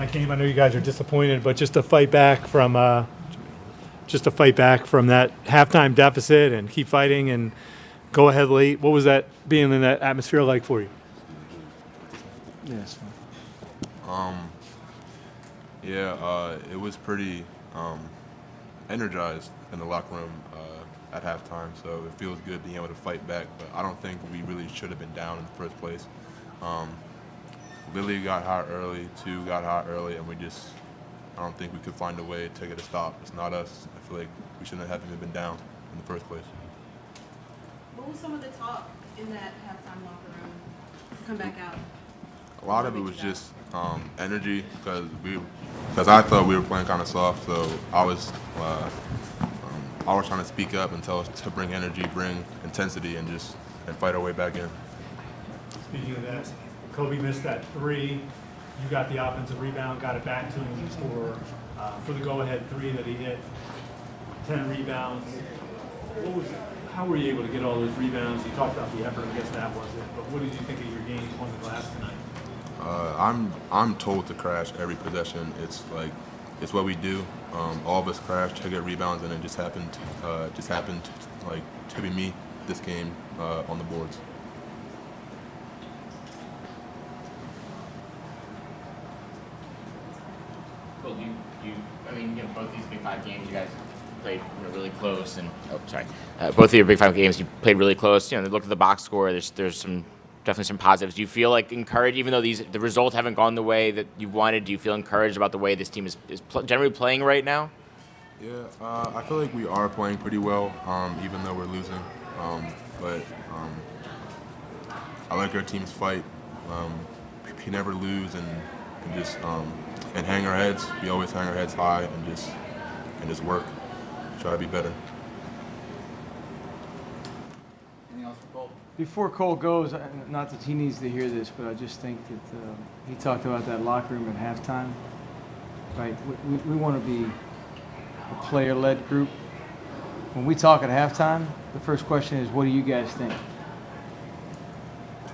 that game. I know you guys are disappointed, but just to fight back from that halftime deficit and keep fighting and go ahead late. What was that being in that atmosphere like for you? Yes. It was pretty energized in the locker room at halftime, so it feels good being able to fight back. But I don't think we really should have been down in the first place. Lily got hot early, 2 got hot early, and I don't think we could find a way to get a stop. It's not us. I feel like we shouldn't have even been down in the first place. What was some of the talk in that halftime locker room to come back out? A lot of it was just energy because I thought we were playing kind of soft, so I was trying to speak up and tell us to bring energy, bring intensity, and fight our way back in. Speaking of that, Kobe missed that 3. You got the offensive rebound, got it back to him for the go-ahead 3 that he hit. 10 rebounds. How were you able to get all those rebounds? You talked about the effort. I guess that was it. But what did you think of your games on the glass tonight? I'm told to crash every possession. It's what we do. All of us crash to get rebounds, and it just happened to be me this game on the boards. Well, both these Big 5 games, you guys played really close, and both of your Big 5 games, you played really close. They looked at the box score. There's definitely some positives. Do you feel like encouraged, even though the results haven't gone the way that you wanted? Do you feel encouraged about the way this team is generally playing right now? Yeah, I feel like we are playing pretty well, even though we're losing. But I like our team's fight. We never lose and hang our heads. We always hang our heads high and just work, try to be better. Anything else for Cole? Before Cole goes, not that he needs to hear this, but I just think that he talked about that locker room at halftime. Right? We want to be a player-led group. When we talk at halftime, the first question is, what do you guys think?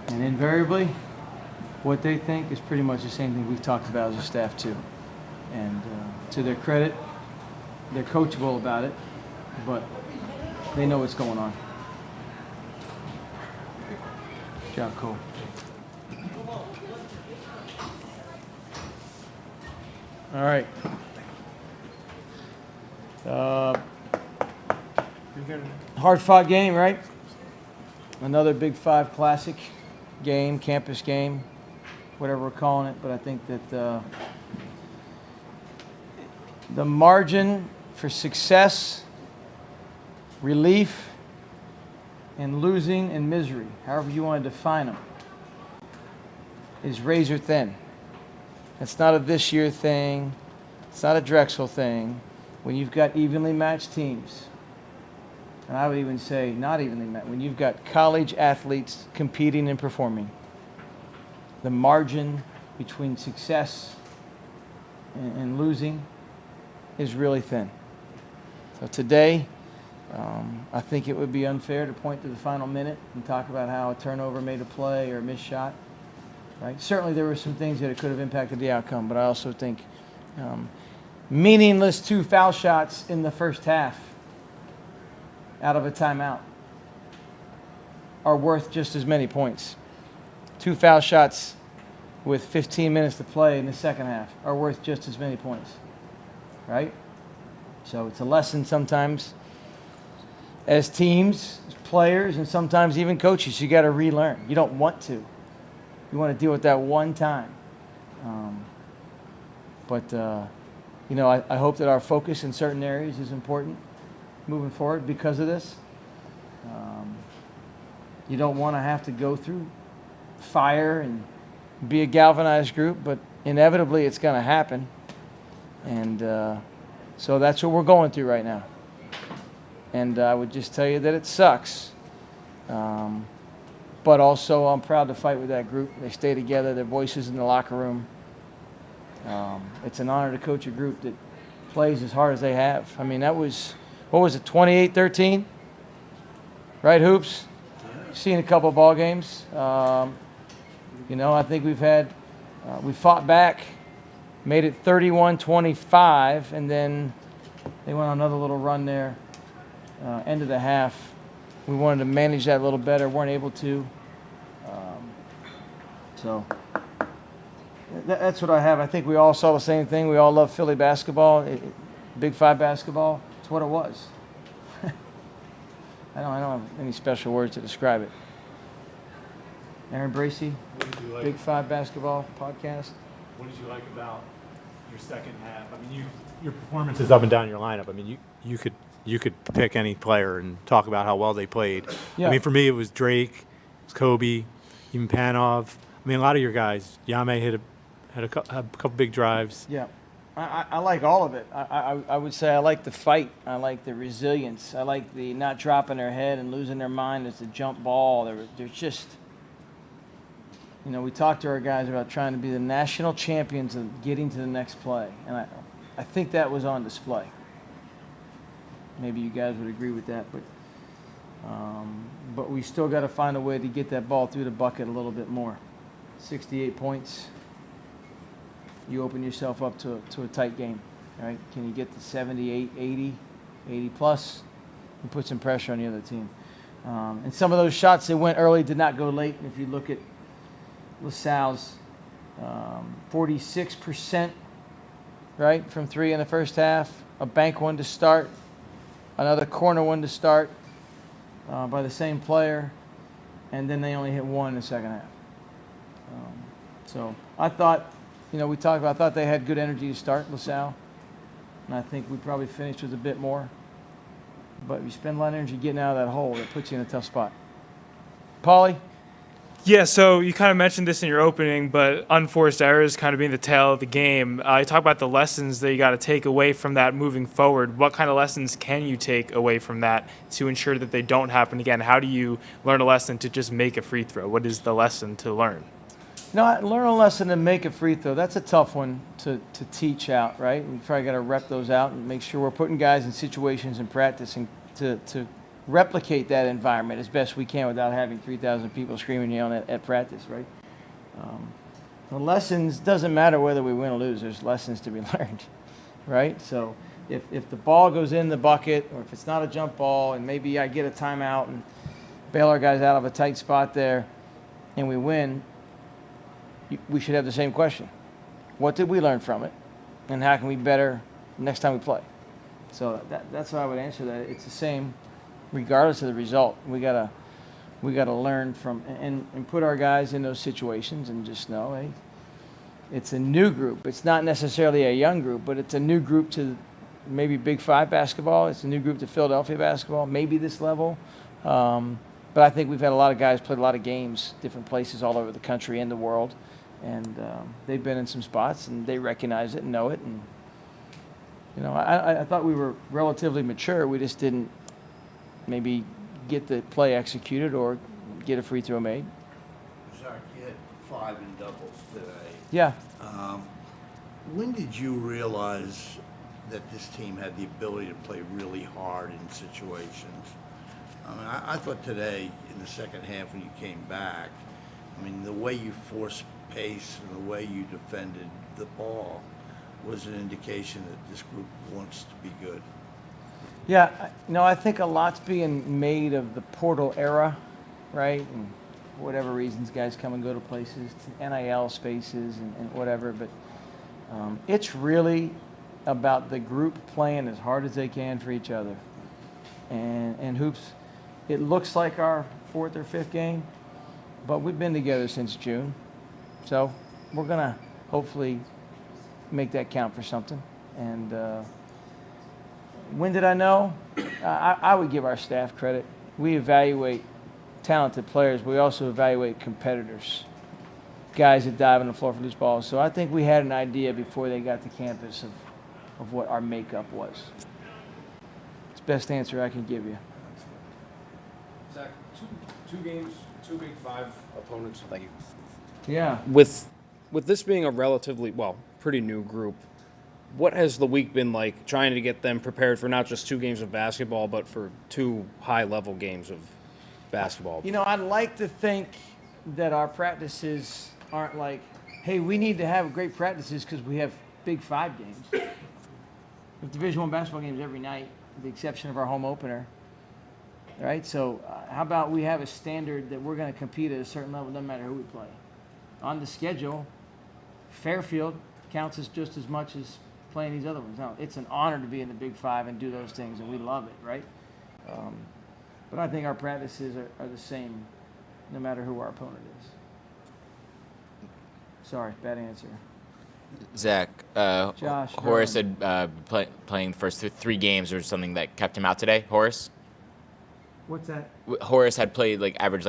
And invariably, what they think is pretty much the same thing we've talked about as a staff too. And to their credit, they're coachable about it, but they know what's going on. Good job, Cole. All right. Hard-fought game, right? Another Big 5 classic game, campus game, whatever we're calling it. But I think that the margin for success, relief, and losing and misery, however you want to define them, is razor thin. It's not a this year thing. It's not a Drexel thing. When you've got evenly matched teams, and I would even say not evenly matched, when you've got college athletes competing and performing, the margin between success and losing is really thin. So today, I think it would be unfair to point to the final minute and talk about how a turnover made a play or a missed shot. Right? Certainly there were some things that it could have impacted the outcome, but I also think meaningless 2 foul shots in the first half out of a timeout are worth just as many points. 2 foul shots with 15 minutes to play in the second half are worth just as many points, right? So it's a lesson sometimes as teams, as players, and sometimes even coaches, you got to relearn. You don't want to. You want to deal with that one time. I hope that our focus in certain areas is important moving forward because of this. You don't want to have to go through fire and be a galvanized group, but inevitably it's going to happen. And so that's what we're going through right now. And I would just tell you that it sucks. But also I'm proud to fight with that group. They stay together, their voices in the locker room. It's an honor to coach a group that plays as hard as they have. I mean, that was, 28-13? Right, Hoops? Seen a couple of ball games. I think we fought back made it 31-25, and then they went on another little run there, end of the half. We wanted to manage that a little better, weren't able to. So that's what I have. I think we all saw the same thing. We all love Philly basketball, Big Five basketball. It's what it was. I don't have any special words to describe it. Aaron Bracey, What did you like? Big Five basketball podcast. What did you like about your second half? I mean, your performance is up and down your lineup. I mean, you could pick any player and talk about how well they played. Yeah. I mean, for me, it was Drake, it was Kobe, even Panov. I mean, a lot of your guys. Yame had a couple big drives. Yeah, I like all of it. I would say I like the fight. I like the resilience. I like the not dropping their head and losing their mind. It's a jump ball. They're just, we talked to our guys about trying to be the national champions of getting to the next play. And I think that was on display. Maybe you guys would agree with that, but we still got to find a way to get that ball through the bucket a little bit more. 68 points. You open yourself up to a tight game, right? Can you get to 78, 80 plus, and put some pressure on the other team? And some of those shots that went early did not go late. And if you look at LaSalle's 46%, right, from three in the first half, a bank one to start, another corner one to start by the same player, and then they only hit one in the second half. So I thought, we talked about, I thought they had good energy to start, LaSalle, and I think we probably finished with a bit more. But you spend a lot of energy getting out of that hole, that puts you in a tough spot. Paulie? Yeah, so you kind of mentioned this in your opening, but unforced errors kind of being the tail of the game. You talk about the lessons that you got to take away from that moving forward. What kind of lessons can you take away from that to ensure that they don't happen again? How do you learn a lesson to just make a free throw? What is the lesson to learn? Learn a lesson and make a free throw. That's a tough one to teach out, right? We probably got to rep those out and make sure we're putting guys in situations in practice and to replicate that environment as best we can without having 3,000 people screaming yelling at practice, right? The lessons, doesn't matter whether we win or lose, there's lessons to be learned, right? So if the ball goes in the bucket, or if it's not a jump ball, and maybe I get a timeout and bail our guys out of a tight spot there, and we win, we should have the same question. What did we learn from it? And how can we be better next time we play? So that's how I would answer that. It's the same regardless of the result. We gotta learn from and put our guys in those situations and just know, hey, it's a new group. It's not necessarily a young group, but it's a new group to maybe Big Five basketball. It's a new group to Philadelphia basketball, maybe this level. But I think we've had a lot of guys played a lot of games, different places all over the country and the world. And they've been in some spots, and they recognize it and know it. And, I thought we were relatively mature. We just didn't maybe get the play executed or get a free throw made. Zack, you had 5 in doubles today. Yeah. When did you realize that this team had the ability to play really hard in situations? I mean, I thought today in the second half when you came back, the way you forced pace and the way you defended the ball was an indication that this group wants to be good. Yeah, I think a lot's being made of the portal era, right? And for whatever reasons, guys come and go to places, to NIL spaces and whatever. But it's really about the group playing as hard as they can for each other. And hoops, it looks like our 4th or 5th game, but we've been together since June. So we're going to hopefully make that count for something. And when did I know? I would give our staff credit. We evaluate talented players. We also evaluate competitors, guys that dive on the floor for loose balls. So I think we had an idea before they got to campus of what our makeup was. It's the best answer I can give you. Zack, two games, 2 Big Five opponents. Thank you. Yeah. With this being a relatively, pretty new group, what has the week been like trying to get them prepared for not just 2 games of basketball, but for 2 high-level games of basketball? I'd like to think that our practices aren't like, hey, we need to have great practices because we have Big 5 games. We have Division I basketball games every night, with the exception of our home opener. Right? So how about we have a standard that we're going to compete at a certain level, no matter who we play. On the schedule, Fairfield counts as just as much as playing these other ones. Now, it's an honor to be in the Big 5 and do those things, and we love it, right? But I think our practices are the same, no matter who our opponent is. Sorry, bad answer. Zach, Josh, Horace had playing the first 3 games or something that kept him out today. Horace. What's that? Horace had played averaged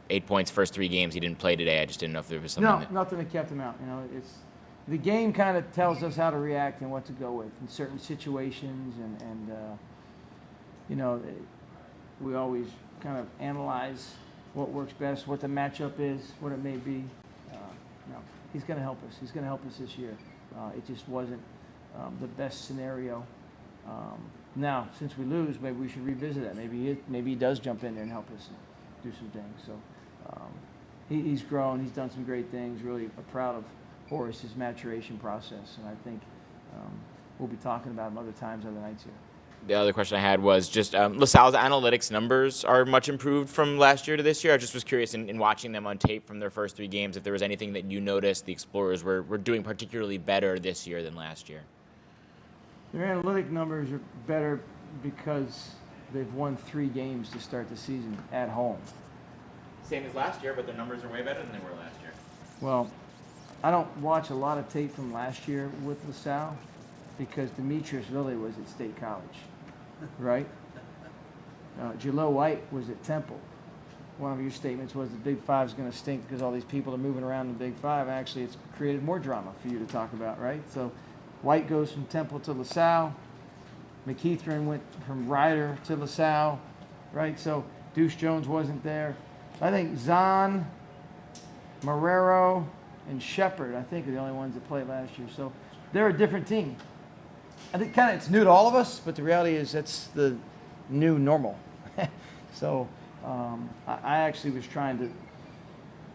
8 points first 3 games. He didn't play today. I just didn't know if there was something. No, nothing that kept him out. It's the game kind of tells us how to react and what to go with in certain situations, and we always kind of analyze what works best, what the matchup is, what it may be. No, he's going to help us. He's going to help us this year. It just wasn't the best scenario. Now, since we lose, maybe we should revisit that. Maybe he does jump in there and help us do some things. So he's grown. He's done some great things. Really proud of Horace's maturation process, and I think we'll be talking about him other times, other nights here. The other question I had was just LaSalle's analytics numbers are much improved from last year to this year. I just was curious in watching them on tape from their first 3 games if there was anything that you noticed the Explorers were doing particularly better this year than last year. Their analytic numbers are better because they've won 3 games to start the season at home. Same as last year, but their numbers are way better than they were last year. Well, I don't watch a lot of tape from last year with LaSalle because Demetrius Lilly was at State College, right? Jalil White was at Temple. One of your statements was the Big 5 is going to stink because all these people are moving around in the Big 5. Actually, it's created more drama for you to talk about, right? So White goes from Temple to LaSalle. McKeithrin went from Ryder to LaSalle, right? So Deuce Jones wasn't there. I think Zahn, Marrero, and Shepard, I think, are the only ones that played last year. So they're a different team. I think kind of it's new to all of us, but the reality is that's the new normal. So I actually was trying to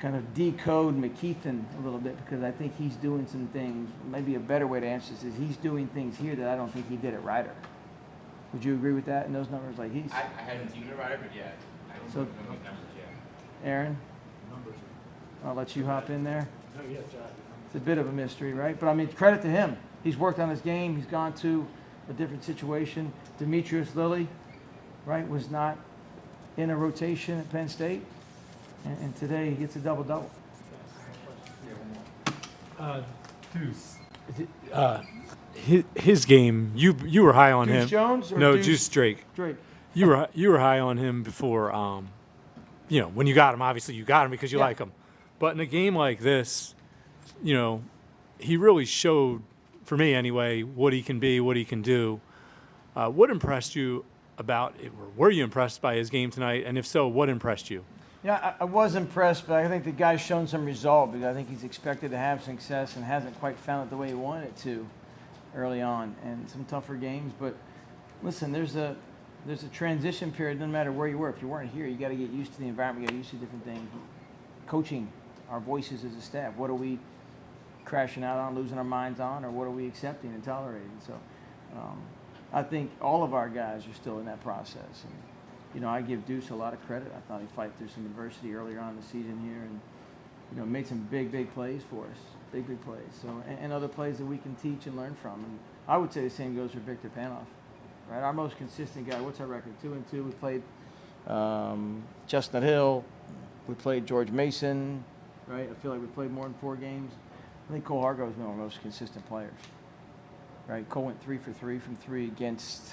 kind of decode McKeithen a little bit because I think he's doing some things. Maybe a better way to answer this is he's doing things here that I don't think he did at Ryder. Would you agree with that in those numbers? Like he's. I hadn't seen him at Ryder, but yeah, I didn't So- know those numbers yet. Aaron, I'll let you hop in there. It's a bit of a mystery, right? But I mean, credit to him. He's worked on his game. He's gone to a different situation. Demetrius Lilly, right, was not in a rotation at Penn State, and today he gets a double-double. Deuce. His game. You were high on Deuce him. Jones or No, Deuce Deuce Drake. Drake? You were high on him before. When you got him, obviously you got him because you like him. But in a game like this, he really showed, for me anyway, what he can be, what he can do. What impressed you about it? Or were you impressed by his game tonight? And if so, what impressed you? Yeah, I was impressed, but I think the guy's shown some resolve because I think he's expected to have success and hasn't quite found it the way he wanted it to early on, and some tougher games. But listen, there's a transition period. No matter where you were, if you weren't here, you got to get used to the environment. You got to get used to different things. Coaching our voices as a staff. What are we crashing out on, losing our minds on, or what are we accepting and tolerating? So I think all of our guys are still in that process. And, I give Deuce a lot of credit. I thought he fight through some adversity earlier on in the season here and, made some big plays for us. Big plays. So, and other plays that we can teach and learn from. And I would say the same goes for Victor Panoff, right? Our most consistent guy. What's our record? 2-2. We played Chestnut Hill. We played George Mason, right? I feel like we played more than 4 games. I think Cole Hargrove's been one of our most consistent players, right? Cole went 3 for 3 from 3 against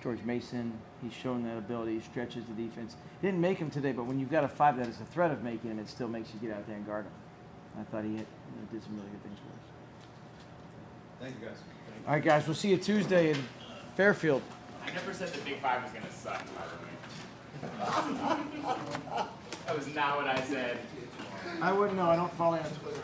George Mason. He's shown that ability. He stretches the defense. He didn't make him today, but when you've got a 5 that is a threat of making him, it still makes you get out there and guard him. I thought he did some really good things for us. Thank you, guys. All right, guys, we'll see you Tuesday in Fairfield. I never said the Big 5 was going to suck, by the way. That was not what I said. I wouldn't know. I don't follow you on Twitter.